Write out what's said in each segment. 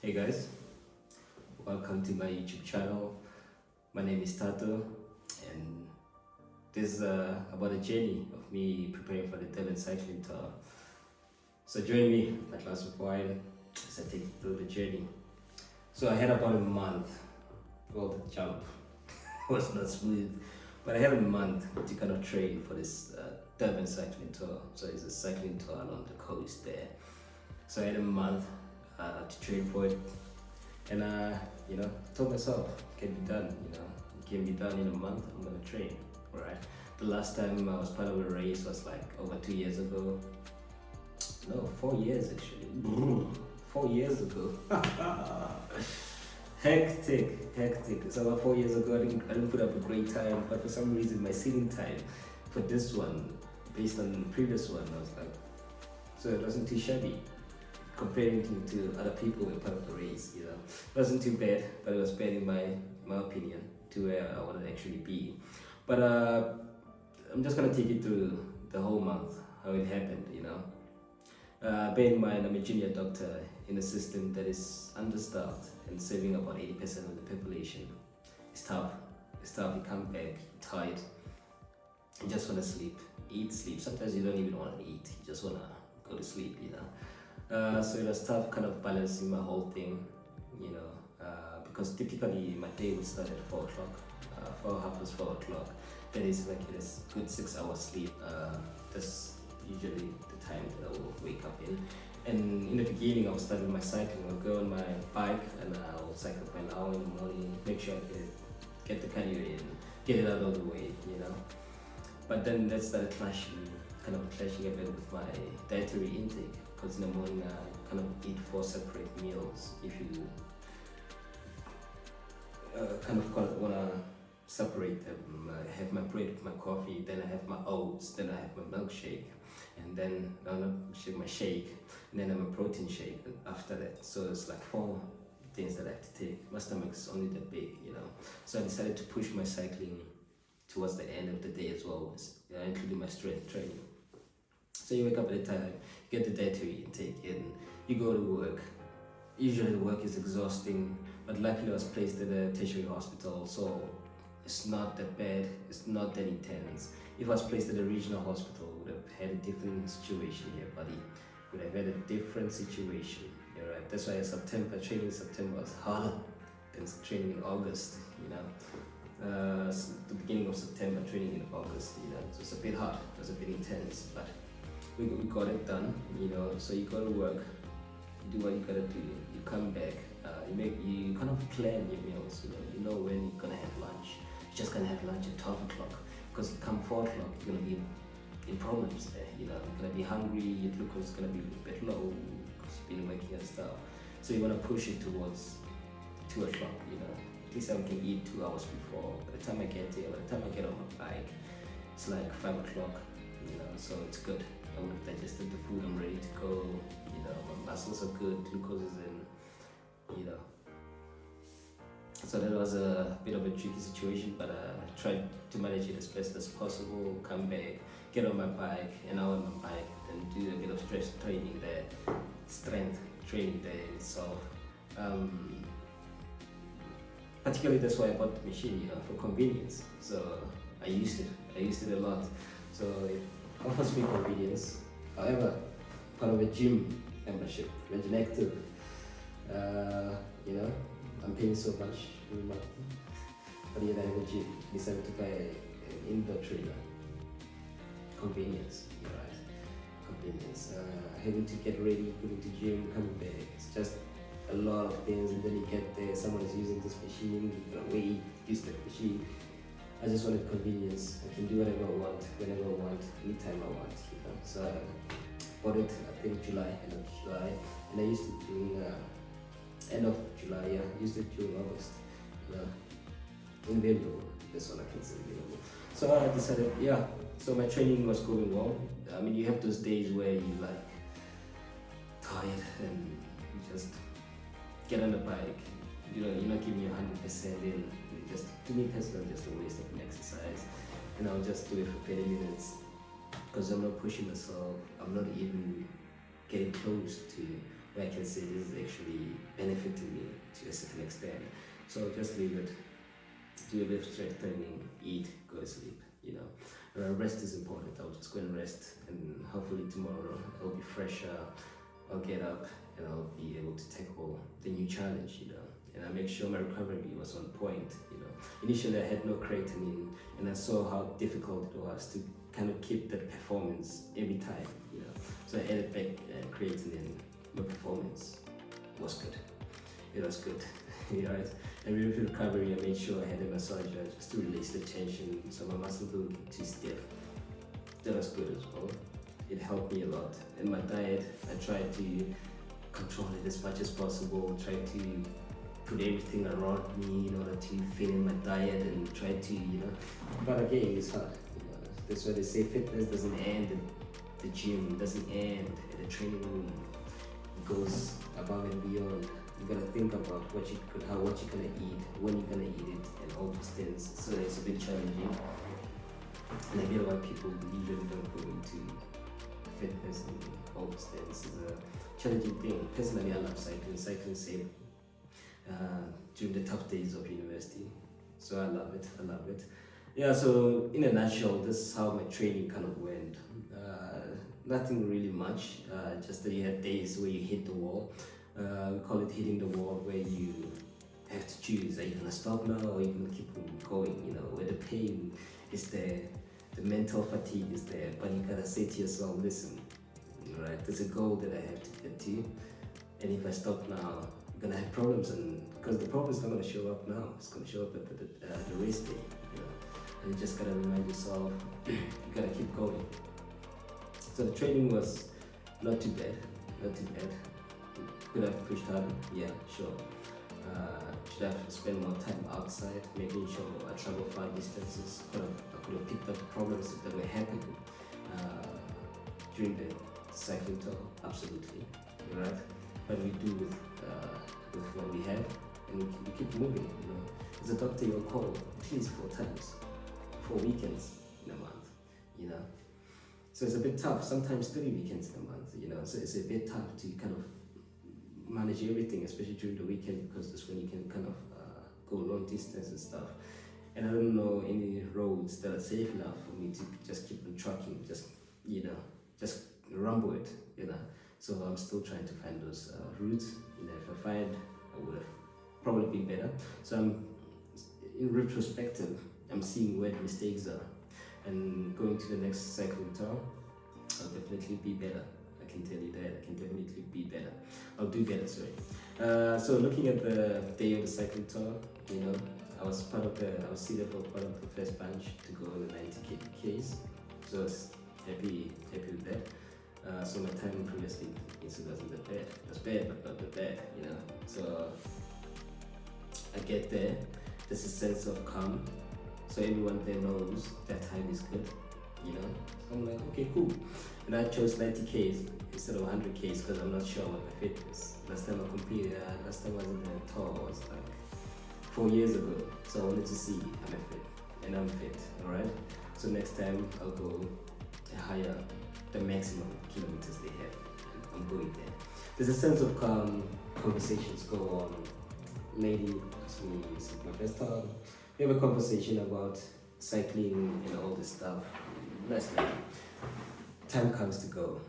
Hey guys, welcome to my YouTube channel. My name is Tato, and this is about a journey of me preparing for the Durban cycling tour. So join me in my glass of wine as I take you through the journey. So I had about a month. Well, the jump was not smooth, but I had a month to kind of train for this Durban cycling tour. So it's a cycling tour along the coast there. So I had a month to train for it, and told myself it can be done. It can be done in a month. I'm gonna train. All right. The last time I was part of a race was like over 2 years ago. No, 4 years actually. 4 years ago. hectic. So about 4 years ago, I didn't put up a great time, but for some reason my seating time for this one, based on the previous one, I was like, so it wasn't too shabby comparing to other people who were part of the race. It wasn't too bad, but it was bad in my opinion to where I wanted to actually be. But I'm just gonna take you through the whole month, how it happened. Bear in mind, I'm a junior doctor in a system that is understaffed and serving about 80% of the population. It's tough. You come back tired. You just want to sleep, eat, sleep. Sometimes you don't even want to eat. You just want to go to sleep. So it was tough, kind of balancing my whole thing. Because typically my day would start at 4 o'clock, 4:30. That is like a good 6 hours sleep. That's usually the time that I will wake up in. And in the beginning, I will start with my cycling. I'll go on my bike and I'll cycle for an hour in the morning, make sure I get the cardio in, get it out of the way. But then that started clashing a bit with my dietary intake, because in the morning I kind of eat 4 separate meals. If you want to separate them, I have my bread with my coffee, then I have my oats, then I have my milkshake, and then my shake, and then I have a protein shake after that. So it's like 4 things that I have to take. My stomach's only that big. So I decided to push my cycling towards the end of the day as well, including my strength training. So you wake up at a time, you get the dietary intake in, you go to work. Usually the work is exhausting, but luckily I was placed at a tertiary hospital, so it's not that bad, it's not that intense. If I was placed at a regional hospital, I would have had a different situation here, buddy. Would have had a different situation. You're right. That's why training in September was harder than training in August. The beginning of September, training in August. So it's a bit hard. It was a bit intense, but we got it done. So you go to work, you do what you gotta do. You come back. You kind of plan your meals. You know when you're gonna have lunch. You're just gonna have lunch at 12 o'clock, because come 4 o'clock, you're gonna be in problems there. You're gonna be hungry. Your glucose is gonna be a bit low because you've been working and stuff. So you wanna push it towards 2 o'clock. At least I can eat 2 hours before. By the time I get there, by the time I get on my bike, it's like 5 o'clock. So it's good. I would have digested the food. I'm ready to go. My muscles are good. Glucose is in. So that was a bit of a tricky situation, but I tried to manage it as best as possible. Come back, get on my bike, an hour on my bike, and do a bit of strength training there in itself. Particularly that's why I bought the machine, for convenience. So I used it a lot. So it offers me convenience. However, part of a gym membership, Virgin Active, I'm paying so much every month. But yet I have a gym. Decided to buy an indoor trainer. Convenience, right? Convenience. Having to get ready, going to gym, coming back. It's just a lot of things, and then you get there, someone is using this machine, you gotta wait, use that machine. I just wanted convenience. I can do whatever I want, whenever I want, anytime I want. So I bought it, I think end of July, and I used it during end of July. I used it during August. Invaluable. That's all I can say. So I decided, So my training was going well. I mean, you have those days where you like tired and you just get on the bike. You're not giving you 100% in. Just to me personally, just a waste of an exercise. And I'll just do it for 30 minutes because I'm not pushing myself. I'm not even getting close to where I can say this is actually benefiting me to a certain extent. So just leave it, do a bit of strength training, eat, go to sleep, you know. Rest is important. I'll just go and rest, and hopefully tomorrow I'll be fresher. I'll get up and I'll be able to tackle the new challenge, you know. And I make sure my recovery was on point, you know. Initially I had no creatinine, and I saw how difficult it was to kind of keep that performance every time, you know. So I added back creatinine. My performance was good. It was good, you know. And with recovery, I made sure I had a massager just to release the tension, so my muscles don't get too stiff. That was good as well. It helped me a lot. In my diet, I tried to control it as much as possible, try to put everything around me in order to fit in my diet and try to, you know, but again, it's hard. You know, that's why they say fitness doesn't end at the gym, doesn't end at the training room. It goes above and beyond. You gotta think about what you're gonna eat, when you're gonna eat it, and all those things. So it's a bit challenging. And I get why people usually don't go into fitness and all those things. It's a challenging thing. Personally, I love cycling. Cycling saved during the tough days of university. So I love it. Yeah, so in a nutshell, this is how my training kind of went. Nothing really much, just that you have days where you hit the wall. We call it hitting the wall, where you have to choose, are you gonna stop now or are you gonna keep on going, you know, where the pain is there, the mental fatigue is there, but you gotta say to yourself, listen, right, there's a goal that I have to get to, and if I stop now, I'm gonna have problems, and because the problem is not gonna show up now, it's gonna show up at the race day, you know, and you just gotta remind yourself, you gotta keep going. So the training was not too bad. Could have pushed harder, yeah, sure. Should have spent more time outside, making sure I travel far distances. I could have picked up the problems that were happening during the cycling tour, absolutely, right? But we do with what we have, and we keep moving, you know. As a doctor, you'll call at least 4 weekends in a month, you know. So it's a bit tough, sometimes 3 weekends in a month, you know, so it's a bit tough to kind of manage everything, especially during the weekend, because that's when you can kind of go long distance and stuff. And I don't know any roads that are safe enough for me to just keep on trucking, just, you know, just rumble it, you know. So I'm still trying to find those routes, you know. If I find, I would have probably been better. So I'm, in retrospective, I'm seeing where the mistakes are, and going to the next cycling tour, I'll definitely be better. I can tell you that. I can definitely be better. I'll do better, sorry. So looking at the day of the cycling tour, you know, I was seated for part of the first bunch to go on the 90 Ks. So I was happy with that. So my time previously wasn't that bad. It was bad, but not that bad, you know. So I get there. There's a sense of calm. So everyone there knows that time is good, you know. So I'm like, okay, cool. And I chose 90 Ks instead of 100 Ks because I'm not sure about my fitness. Last time I competed, last time I was in the tour was like 4 years ago. So I wanted to see am I fit, and I'm fit, all right? So next time I'll go higher, the maximum kilometers they have. I'm going there. There's a sense of calm, conversations go on. Lady asked me, is it my first time? We have a conversation about cycling and all this stuff. Nice lady. Time comes to go.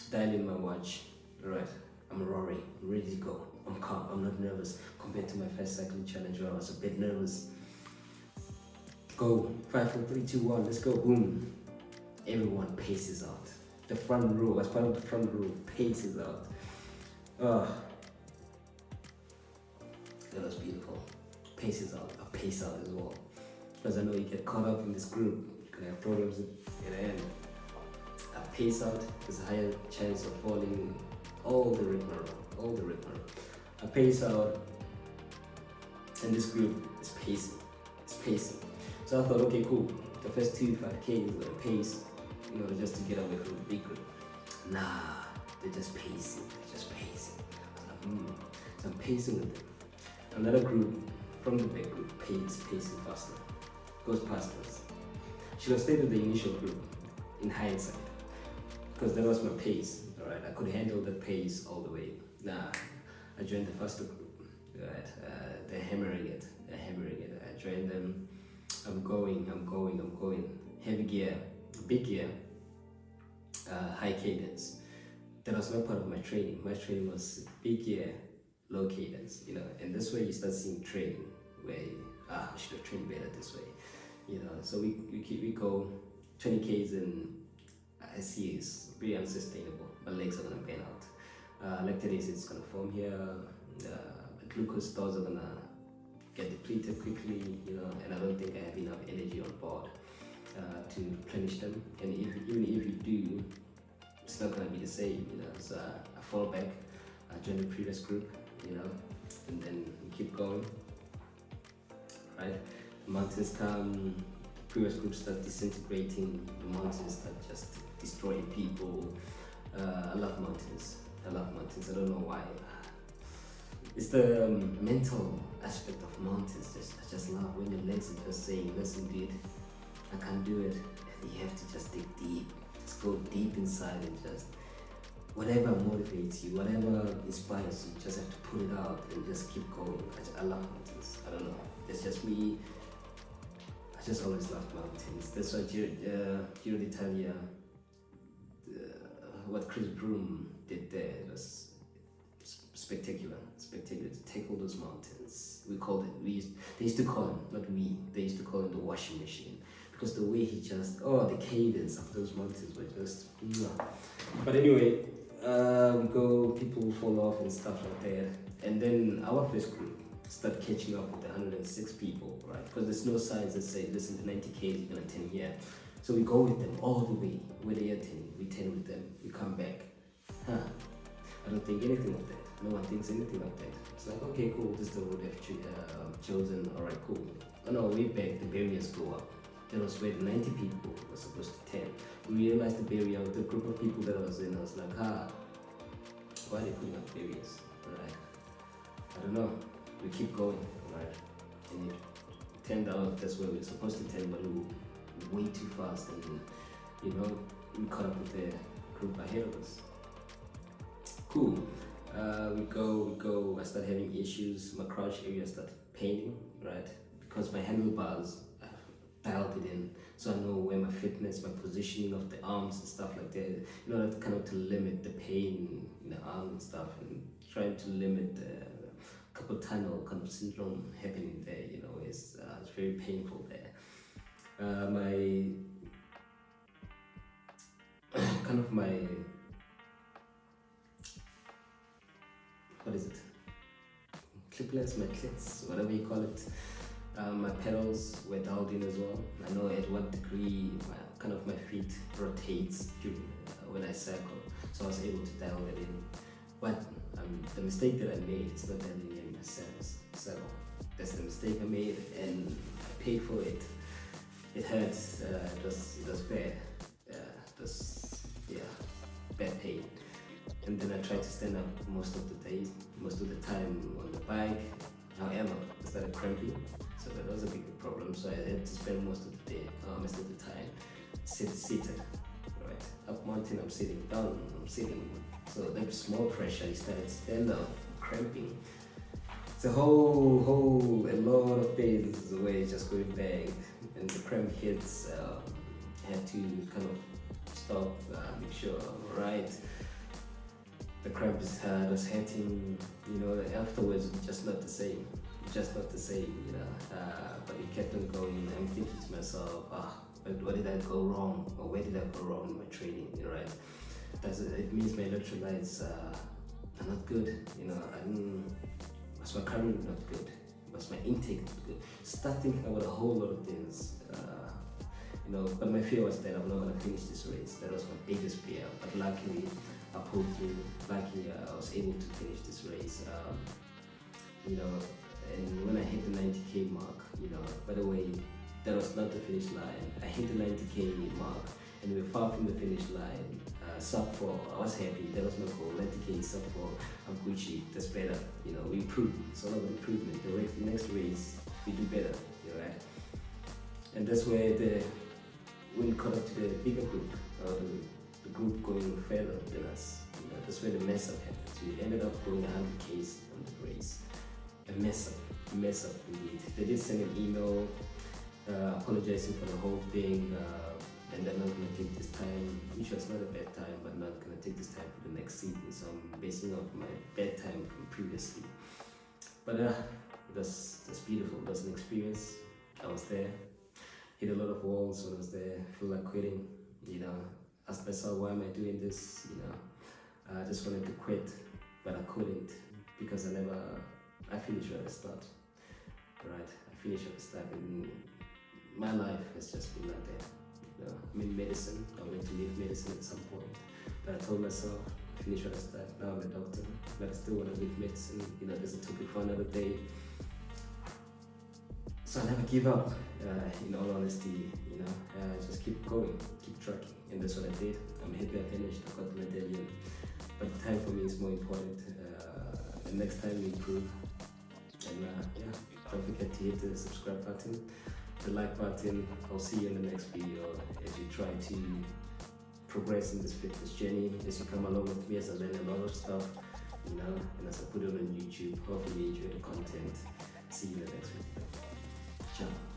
Dial in my watch. Right, I'm roaring, I'm ready to go. I'm calm, I'm not nervous compared to my first cycling challenge where I was a bit nervous. Go, 5, 4, 3, 2, 1, let's go, boom. Everyone paces out. The front row, as part of the front row, paces out. That was beautiful. Paces out, I pace out as well. Because I know you get caught up in this group, you can have problems at the end. I pace out, there's a higher chance of falling all the rigmarole. I pace out, and this group is pacing. So I thought, okay, cool. The first 5K is gonna pace, you know, just to get away from the big group. Nah, they're just pacing. I was like, So I'm pacing with them. Another group from the big group pacing faster, goes past us. Should have stayed with the initial group in hindsight, because that was my pace. All right, I could handle that pace all the way. Nah, I joined the faster group. Right, they're hammering it. They're hammering it. I joined them. I'm going. Heavy gear, big gear, high cadence. That was not part of my training. My training was big gear, low cadence. And this way you start seeing training where I should have trained better this way. So we go 20 k's and I see it's pretty unsustainable. My legs are gonna burn out. Lactic acid is gonna form here. My glucose stores are gonna get depleted quickly, and I don't think I have enough energy on board to replenish them. And even if you do, it's not gonna be the same, So I fall back, I join the previous group, and then we keep going, right? The mountains come, previous groups start disintegrating, the mountains start just destroying people. I love mountains. I don't know why. It's the mental aspect of mountains. I just love when your legs are just saying, listen dude, I can't do it. And you have to just dig deep. Just go deep inside and just whatever motivates you, whatever inspires you, just have to put it out and just keep going. I love mountains. I don't know. It's just me. I just always loved mountains. That's why Giro d'Italia, what Chris Broome did there was spectacular to take all those mountains. They used to call him, not we, they used to call him the washing machine, because the way he just, the cadence of those mountains were just, But anyway, people fall off and stuff like that, and then our first group start catching up with the 106 people, right? Because there's no signs that say, listen, the 90K is gonna 10 here. So we go with them all the way, where they are 10, we 10 with them, we come back. I don't think anything of that. No one thinks anything like that. It's like, okay, cool, this is the road I've chosen, alright, cool. On our way back, the barriers go up. That was where the 90 people were supposed to 10. We realized the barrier with the group of people that I was in. I was like, why are they putting up barriers? Alright. I don't know. We keep going, right? And it turned out that's where we're supposed to 10, but we were way too fast, and we caught up with the group ahead of us. Cool. We go. I start having issues. My crotch area started paining, right? Because my handlebars, I've dialed it in, so I know where my fitness, my positioning of the arms and stuff like that. That kind of to limit the pain in the arm and stuff, and trying to limit the carpal tunnel kind of syndrome happening there. It's very painful there. My kind of my what is it? Clipless, my clits, whatever you call it. My pedals were dialed in as well. I know at what degree my feet rotates during, when I cycle, so I was able to dial that in. But the mistake that I made is not dialing in my saddle. That's the mistake I made, and I paid for it. It hurts. It was bad. Bad pain. And then I tried to stand up most of the time on the bike. However, I started cramping, so that was a big problem. So I had to spend most of the time seated. Right, up mountain I'm sitting, down I'm sitting. So that small pressure, I started to stand up, cramping. It's a lot of things where it's just going bang, and the cramp hits. Had to kind of stop, make sure I'm right. The cramp was hurting, afterwards it's just not the same, but it kept on going. I'm thinking to myself, what did I go wrong, or where did I go wrong in my training, right? It means my electrolytes are not good, was my cardio not good, was my intake not good? Start thinking about a whole lot of things, but my fear was that I'm not gonna finish this race. That was my biggest fear, but luckily I pulled through. Luckily I was able to finish this race, and when I hit the 90K mark, by the way, that was not the finish line. I hit the 90K mark and we were far from the finish line. Sub 4, I was happy. That was my goal. 90K sub 4, I'm Gucci. That's better. We improved. It's all about improvement. The next race, we do better. Right? And that's where when we caught up to the bigger group, the group going further than us. You know, that's where the mess up happened. We ended up going 100 Ks on the race. A mess up indeed. They did send an email apologizing for the whole thing, and they're not going to take this time, which was not a bad time, but not going to take this time for the next season. So I'm basing off my bad time from previously. But that's beautiful. That's an experience. I was there, hit a lot of walls when I was there. Feel like quitting. You know, asked myself, why am I doing this? You know, I just wanted to quit, but I couldn't because I finished where I start. Right, I finished at the start, and my life has just been like that. You know, I'm in medicine. I wanted to leave medicine at some point, but I told myself, finish where I start. Now I'm a doctor, but I still want to leave medicine. You know, there's a topic for another day. So I never give up. In all honesty, you know, just keep going, keep tracking, and that's what I did. I'm happy I finished. I got the medallion, but the time for me is more important. The next time we improve. And yeah, don't forget to hit the subscribe button, the like button. I'll see you in the next video as we try to progress in this fitness journey, as you come along with me, as I learn a lot of stuff, you know, and as I put it on YouTube. Hopefully you enjoy the content. See you in the next video. Ciao.